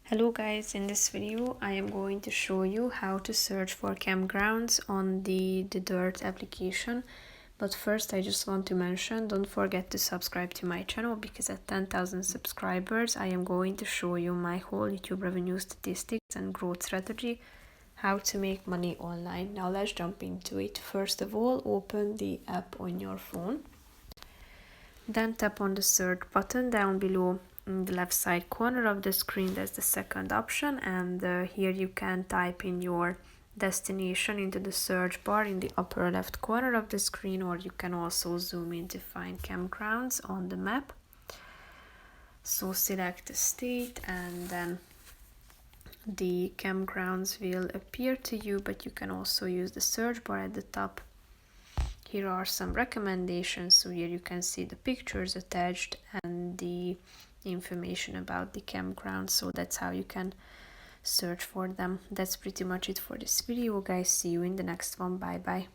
Hello guys, in this video I am going to show you how to search for campgrounds on the Dirt application. But first I just want to mention, don't forget to subscribe to my channel, because at 10,000 subscribers I am going to show you my whole YouTube revenue statistics and growth strategy, how to make money online. Now let's jump into it. First of all, open the app on your phone. Then tap on the search button down below in the left side corner of the screen. That's the second option, and here you can type in your destination into the search bar in the upper left corner of the screen, or you can also zoom in to find campgrounds on the map. So select the state and then the campgrounds will appear to you, but you can also use the search bar at the top. Here are some recommendations, so here you can see the pictures attached and the information about the campground, so that's how you can search for them. That's pretty much it for this video, guys. See you in the next one. Bye bye.